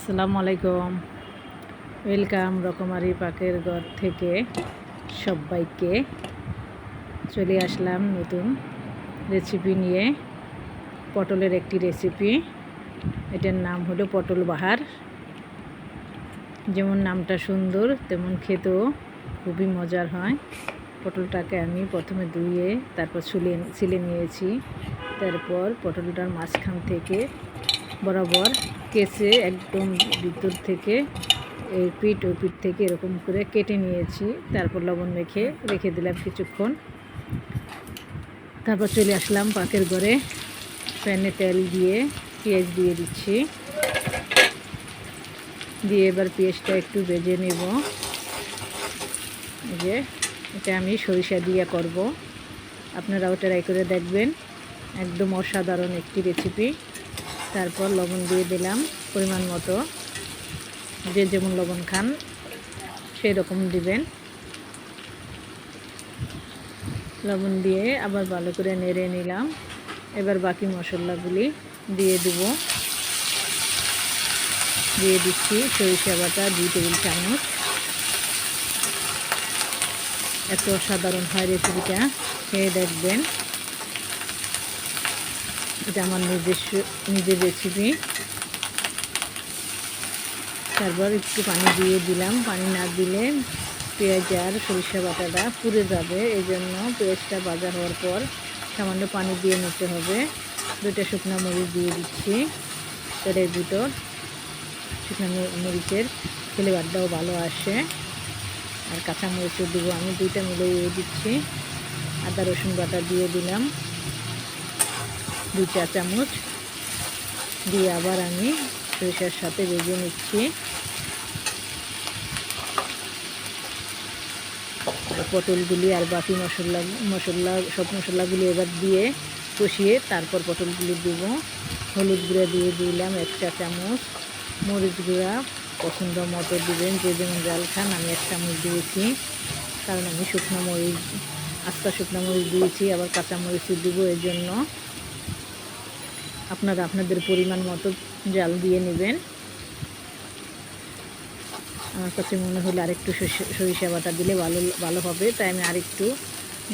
আসসালামু আলাইকুম। ওয়েলকাম রকমারি পাকের ঘর থেকে সবাইকে। চলে আসলাম নতুন রেসিপি নিয়ে। পটলের একটি রেসিপি, এটার নাম হলো পটল বাহার। যেমন নামটা সুন্দর তেমন খেতেও খুবই মজার হয়। পটলটাকে আমি প্রথমে ধুয়ে তারপর ছিলে নিয়েছি। তারপর পটলটার মাঝখান থেকে বরাবর কেচে একদম ভিতর থেকে এই পিঠ ও পিঠ থেকে এরকম করে কেটে নিয়েছি। তারপর লবণ মেখে রেখে দিলাম কিছুক্ষণ। তারপর চলে আসলাম পাকের ঘরে। প্যানে তেল দিয়ে পেঁয়াজ দিয়ে দিচ্ছি। দিয়ে এবার পেঁয়াজটা একটু ভেজে নেব। যে এটা আমি সরিষা দিয়ে করব, আপনারাও ট্রাই করে দেখবেন। একদম অসাধারণ একটি রেসিপি। তারপর লবণ দিয়ে দিলাম পরিমাণ মতো, যে যেমন লবণ খান সেই রকম দিবেন। লবণ দিয়ে আবার ভালো করে নেড়ে নিলাম। এবার বাকি মশলাগুলি দিয়ে দিচ্ছি সরিষা বাটা 2 টেবিল চামচ। এত অসাধারণ হয় রেসিপিটা, খেয়ে দেখবেন। এটা আমার নিজের রেসিপি। তারপর একটু পানি দিয়ে দিলাম। পানি না দিলে পেঁয়াজ আর সরিষা বাটাটা পুড়ে যাবে, এই জন্য পেঁয়াজটা ভাজা হওয়ার পর সামান্য পানি দিয়ে নিতে হবে। 2টা শুকনো মরিচ দিয়ে দিচ্ছি তেলের ভিতর। শুকনো মরিচের ফ্লেভারটাও ভালো আসে। আর কাঁচা মরিচও দেবো আমি, 2টা মিলিয়ে দিচ্ছি। আদা রসুন বাটা দিয়ে দিলাম 2 চা চামচ। দিয়ে আবার আমি সরিষার সাথে ভেজে নিচ্ছি। পটলগুলি আর বাকি সব মশলাগুলি এবার দিয়ে কষিয়ে তারপর পটলগুলি দেব। হলুদ গুঁড়া দিয়ে দিলাম 1 চা চামচ। মরিচ গুঁড়া পছন্দ মতো দিবেন, যে যেমন জাল খান। আমি 1 চামচ দিয়েছি, কারণ আমি আস্তা শুকনো মরিচ দিয়েছি, আবার কাঁচা মরিচও দেবো। এই জন্য আপনারা আপনাদের পরিমাণ মতো জাল দিয়ে নেবেন। আমার কাছে মনে হলো আরেকটু সরিষা বাটা দিলে ভালো হবে, তাই আমি আরেকটু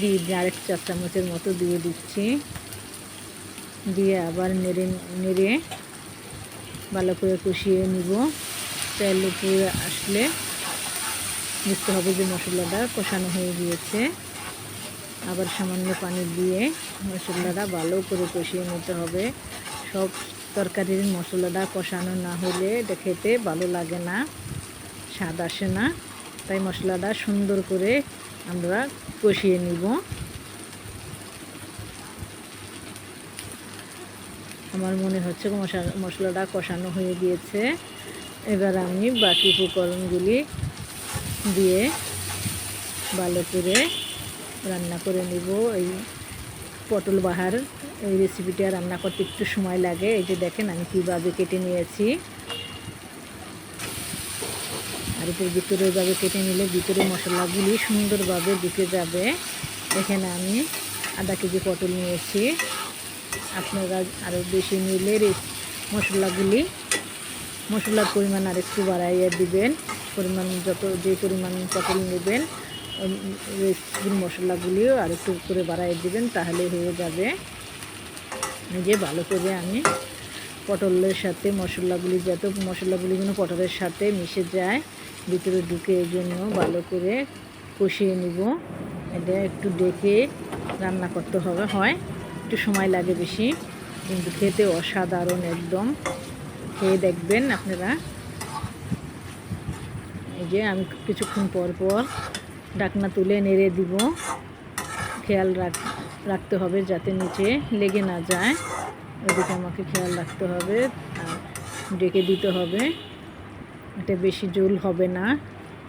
দিয়ে 1 চা চামচের মতো দিয়ে দিচ্ছি। দিয়ে আবার নেড়ে ভালো করে কষিয়ে নিব। তেল উপরে আসলে বুঝতে হবে যে মশলাটা কষানো হয়ে গিয়েছে। আবার সামান্য পানি দিয়ে মশলাটা ভালো করে কষিয়ে নিতে হবে। সব তরকারির মশলাটা কষানো না হলে এটা খেতে ভালো লাগে না, স্বাদ আসে না। তাই মশলাটা সুন্দর করে আমরা কষিয়ে নিব। আমার মনে হচ্ছে মশলাটা কষানো হয়ে গিয়েছে। এবার আমি বাকি উপকরণগুলি দিয়ে ভালো করে রান্না করে নিব। এই পটল বাহার এই রেসিপিটা রান্না করতে একটু সময় লাগে। এই যে দেখেন আমি কীভাবে কেটে নিয়েছি। আর এটার ভিতরে ওইভাবে কেটে নিলে ভিতরে মশলাগুলি সুন্দরভাবে ঢুকে যাবে। এখানে আমি আধা কেজি পটল নিয়েছি। আপনারা আরও বেশি নিলে মশলার পরিমাণ আর একটু বাড়াইয়া দিবেন। যে পরিমাণ পটল নেবেন রেসিপির মশলাগুলিও আর একটু করে বাড়াইয়ে দিবেন, তাহলে হয়ে যাবে। যে ভালো করে আমি পটলের সাথে মশলাগুলি যেন পটলের সাথে মিশে যায়, ভিতরে ঢুকে, এই জন্য ভালো করে কষিয়ে নিব। এটা একটু ডেকে রান্না করতে হয়, একটু সময় লাগে বেশি, কিন্তু খেতে অসাধারণ একদম। খেয়ে দেখবেন আপনারা। এই যে আমি কিছুক্ষণ পর ঢাকনা তুলে নেড়ে দিব। খেয়াল রাখতে হবে যাতে নিচে লেগে না যায়, ওইদিকে আমাকে খেয়াল রাখতে হবে। আর ডেকে দিতে হবে। এটা বেশি ঝোল হবে না,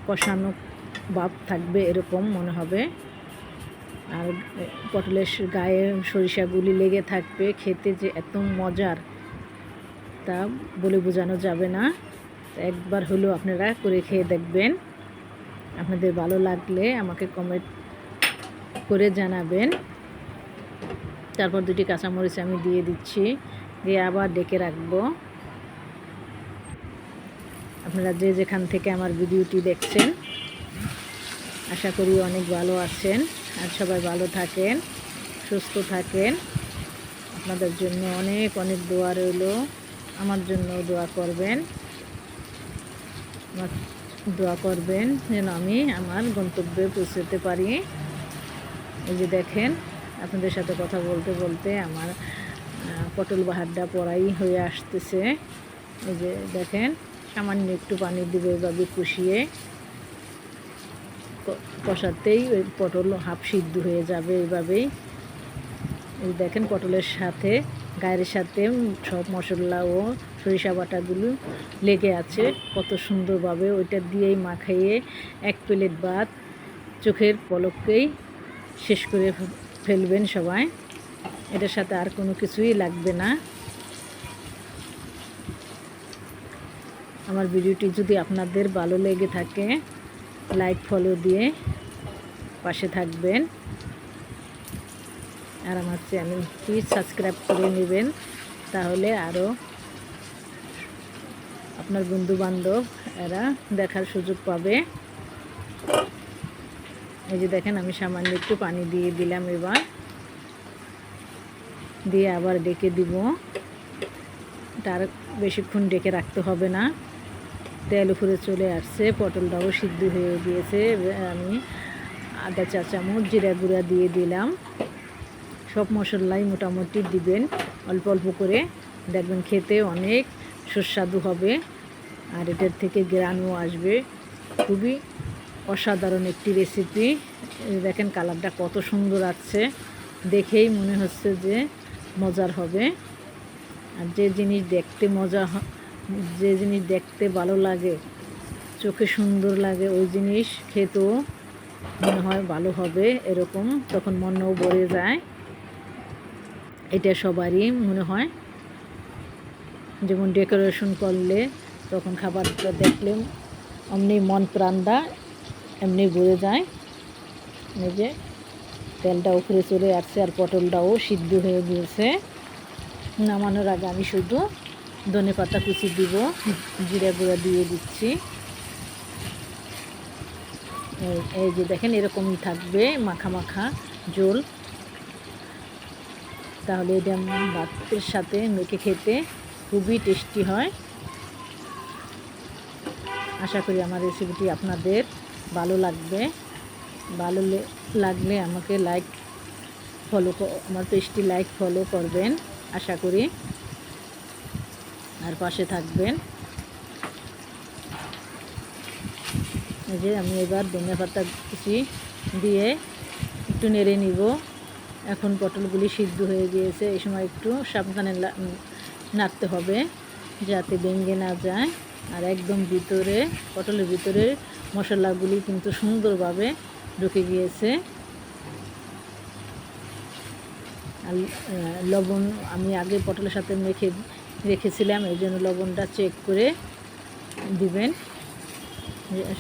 কষানো ভাব থাকবে এরকম মনে হবে। আর পটলের গায়ে সরিষাগুলি লেগে থাকবে, খেতে যে এত মজার তা বলে বোঝানো যাবে না। একবার হলেও আপনারা করে খেয়ে দেখবেন। আপনাদের ভালো লাগলে আমাকে কমেন্ট করে জানাবেন। তারপর 2টি কাঁচামরিচ আমি দিয়ে দিচ্ছি, দিয়ে আবার ডেকে রাখবো। আপনারা যে যেখান থেকে আমার ভিডিওটি দেখছেন, আশা করি অনেক ভালো আছেন। আর সবাই ভালো থাকেন, সুস্থ থাকেন। আপনাদের জন্য অনেক অনেক দোয়া রইল। আমার জন্য দোয়া করবেন, আমার দোয়া করবেন যেন আমি আমার গন্তব্যে পৌঁছতে পারি। এই যে দেখেন, আপনাদের সাথে কথা বলতে বলতে আমার পটল বাহারটা পড়াই হয়ে আসতেছে। এই যে দেখেন, সামান্য একটু পানি দিবে এভাবে কষিয়ে কষাতেই ওই পটল হাফ সিদ্ধ হয়ে যাবে এইভাবেই। এই দেখেন, পটলের সাথে গায়ের সাথে সব মশলা ও সরিষা বাটাগুলো লেগে আছে কত সুন্দরভাবে। ওইটা দিয়েই মাখাইয়ে এক প্লেট ভাত চোখের পলকেই শেষ করে ফেলবেন সবাই। এটার সাথে আর কোনো কিছুই লাগবে না। আমার ভিডিওটি যদি আপনাদের ভালো লেগে থাকে, লাইক ফলো দিয়ে পাশে থাকবেন। আর আমার চ্যানেল প্লিজ সাবস্ক্রাইব করে নেবেন, তাহলে আরও আপনার বন্ধুবান্ধব এরা দেখার সুযোগ পাবে। এই যে দেখেন, আমি সামান্য একটু পানি দিয়ে দিলাম এবার, দিয়ে আবার ডেকে দিব। তার বেশিক্ষণ ডেকে রাখতে হবে না। তেল উপরে চলে আসছে, পটলটাও সিদ্ধ হয়ে গিয়েছে। আমি আধা চা চামচ জিরা গুঁড়া দিয়ে দিলাম। সব মশলাই মোটামুটি দিবেন অল্প অল্প করে, দেখবেন খেতে অনেক সুস্বাদু হবে। আর এটার থেকে গ্রানও আসবে। খুবই অসাধারণ একটি রেসিপি। দেখেন কালারটা কত সুন্দর আসছে, দেখেই মনে হচ্ছে যে মজার হবে। আর যে জিনিস দেখতে ভালো লাগে, চোখে সুন্দর লাগে, ওই জিনিস খেতেও মনে হয় ভালো হবে এরকম, তখন মনও ভরে যায়। এটা সবারই মনে হয়, যেমন ডেকোরেশন করলে তখন খাবারটা দেখলে অমনি মন প্রাণটা এমনি ভরে যায়। এই যে তেলটা উপরে চলে আসছে আর পটলটাও সিদ্ধ হয়ে গিয়েছে। নামানোর আগে আমি শুধু ধনেপাতা কুচি দিব, জিরা গুঁড়া দিয়ে দিচ্ছি। এই যে দেখেন, এরকমই থাকবে মাখা মাখা ঝোল। তাহলে এটা ভাতের সাথে মেখে খেতে খুবই টেস্টি হয়। আশা করি আমার রেসিপিটি আপনাদের ভালো লাগবে। ভালো লাগলে আমাকে আমার পেজটি লাইক ফলো করবেন আশা করি, আর পাশে থাকবেন। এই যে আমি এবার ধনেপাতা কুচি দিয়ে একটু নেড়ে নিব। এখন পটলগুলি সিদ্ধ হয়ে গিয়েছে, এই সময় একটু সাবধানে নাড়তে হবে যাতে ভেঙে না যায়। আর একদম পটলের ভিতরে মশলাগুলি কিন্তু সুন্দরভাবে ঢুকে গিয়েছে। আর লবণ আমি আগে পটলের সাথে মেখে রেখেছিলাম, এই জন্য লবণটা চেক করে দিবেন।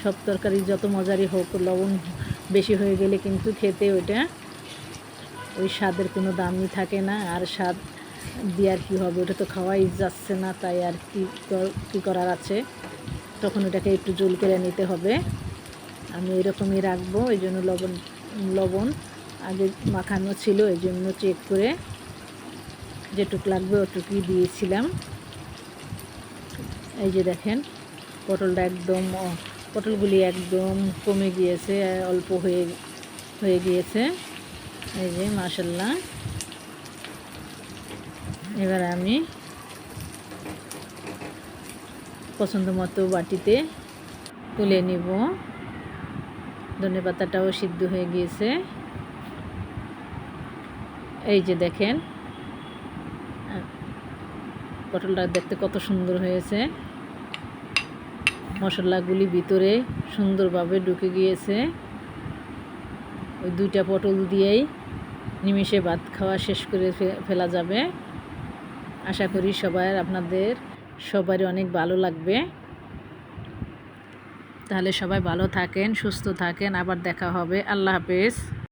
সব তরকারি যত মজারই হোক, লবণ বেশি হয়ে গেলে কিন্তু খেতে ওই স্বাদের কোনো দামই থাকে না। আর স্বাদ দিয়ে আর কী হবে, ওটা তো খাওয়াই যাচ্ছে না, তাই আর কী করার আছে, তখন ওটাকে একটু জোল করে নিতে হবে। আমি এরকমই রাখবো, এই জন্য লবণ আগে মাখানো ছিল, এই জন্য চেক করে যেটুক লাগবে ওটুকুই দিয়েছিলাম। এই যে দেখেন, পটলগুলি একদম কমে গিয়েছে, অল্প হয়ে গিয়েছে। এই যে মাশাআল্লাহ। এবার আমি পছন্দ মতো বাটিতে তুলে নিব। ধনেপাতাটাও সিদ্ধ হয়ে গিয়েছে। এই যে দেখেন, পটলটা দেখতে কত সুন্দর হয়েছে। মশলাগুলি ভিতরে সুন্দরভাবে ঢুকে গিয়েছে। ওই 2টা পটল দিয়েই নিমিষে ভাত খাওয়া শেষ করে ফেলা যাবে। আশা করি আপনাদের সবারই অনেক ভালো লাগবে। তাহলে সবাই ভালো থাকেন, সুস্থ থাকেন, আবার দেখা হবে। আল্লাহ হাফেজ।